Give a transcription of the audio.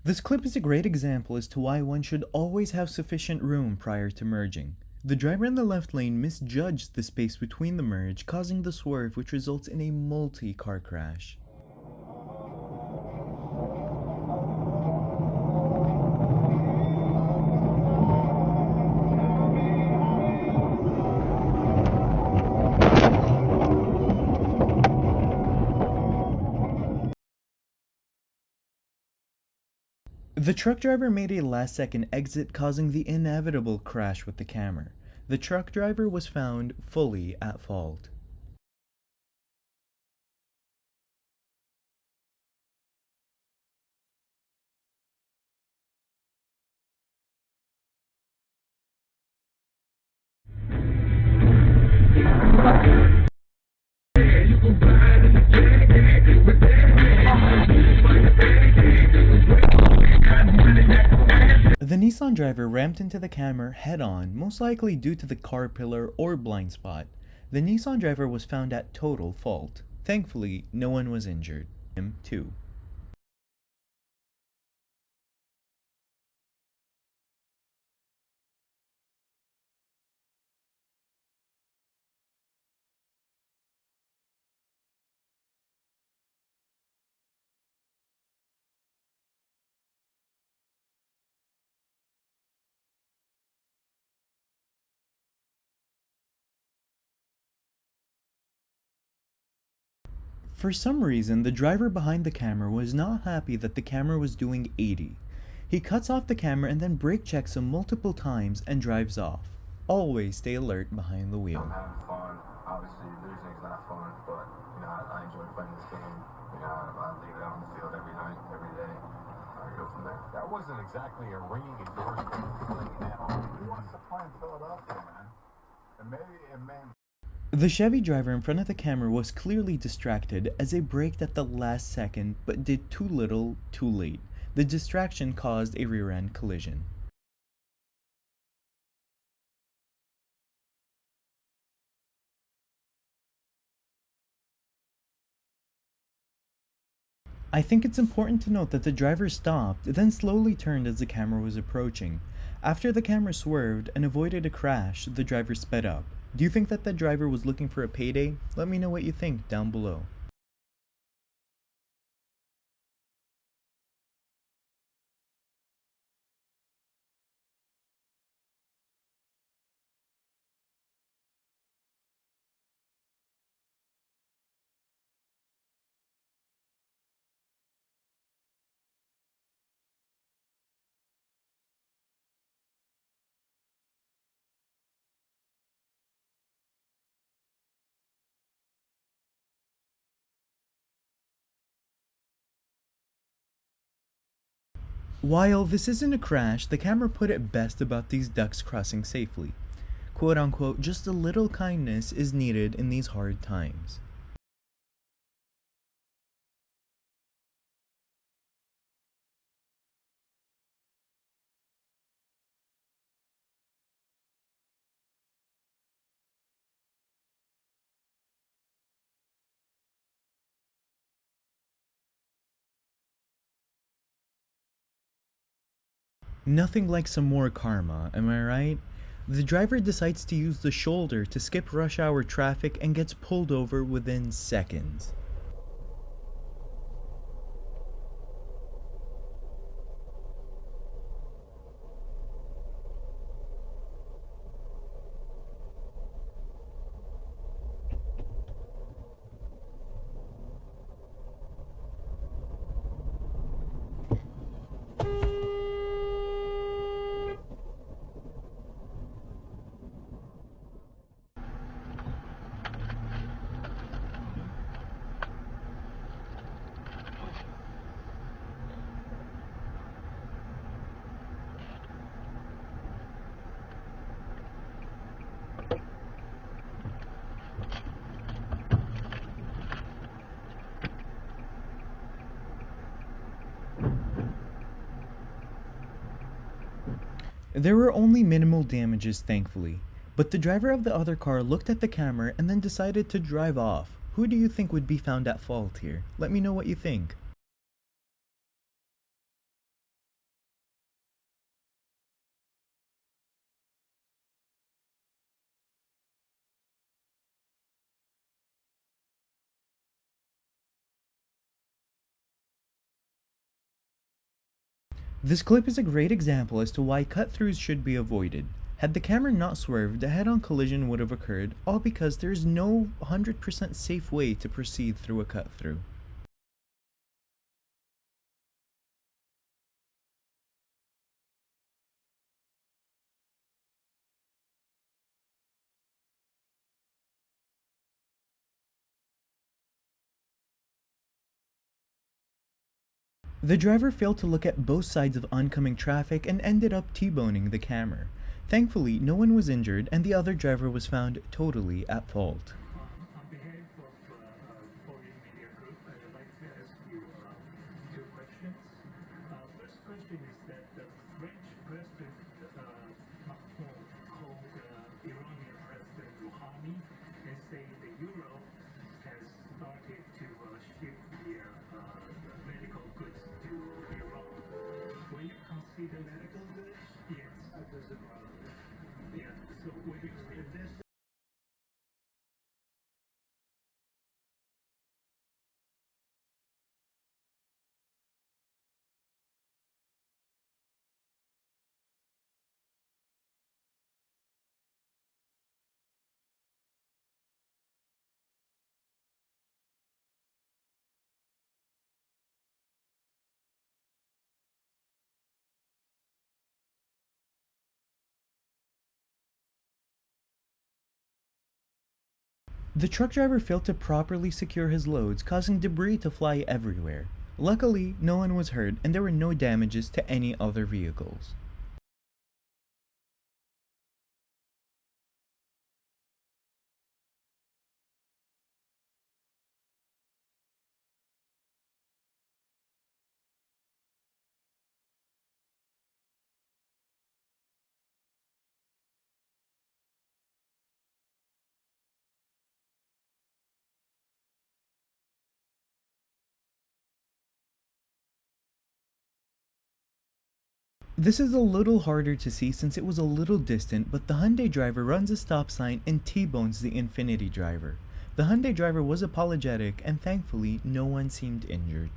This clip is a great example as to why one should always have sufficient room prior to merging. The driver in the left lane misjudged the space between the merge, causing the swerve which results in a multi-car crash. The truck driver made a last-second exit, causing the inevitable crash with the camera. The truck driver was found fully at fault. The Nissan driver rammed into the camera head-on, most likely due to the car pillar or blind spot. The Nissan driver was found at total fault. Thankfully, no one was injured. Him too. For some reason, the driver behind the camera was not happy that the camera was doing 80. He cuts off the camera and then brake checks him multiple times and drives off. Always stay alert behind the wheel. I'm having fun. Obviously, losing is not fun, but I enjoy playing this game. I leave it out on the field every night, every day. I go from there. That wasn't exactly a ringing endorsement feeling at all. He wants to play in Philadelphia, man. And maybe it may. The Chevy driver in front of the camera was clearly distracted as they braked at the last second but did too little, too late. The distraction caused a rear-end collision. I think it's important to note that the driver stopped, then slowly turned as the camera was approaching. After the camera swerved and avoided a crash, the driver sped up. Do you think that the driver was looking for a payday? Let me know what you think down below. While this isn't a crash, the camera put it best about these ducks crossing safely. Quote unquote, just a little kindness is needed in these hard times. Nothing like some more karma, am I right? The driver decides to use the shoulder to skip rush hour traffic and gets pulled over within seconds. There were only minimal damages, thankfully, but the driver of the other car looked at the camera and then decided to drive off. Who do you think would be found at fault here? Let me know what you think. This clip is a great example as to why cut-throughs should be avoided. Had the camera not swerved, a head-on collision would have occurred, all because there is no 100% safe way to proceed through a cut-through. The driver failed to look at both sides of oncoming traffic and ended up T-boning the camera. Thankfully, no one was injured and the other driver was found totally at fault. On behalf of Foreign Media Group, I'd like to ask you two questions. First question is that the French President Macron called Iranian President Rouhani and say that Europe has started to ship the medical goods to Iran. When you consider medical goods, yes, yeah. So when you consider this. The truck driver failed to properly secure his loads, causing debris to fly everywhere. Luckily, no one was hurt and there were no damages to any other vehicles. This is a little harder to see since it was a little distant, but the Hyundai driver runs a stop sign and T-bones the Infiniti driver. The Hyundai driver was apologetic and thankfully no one seemed injured.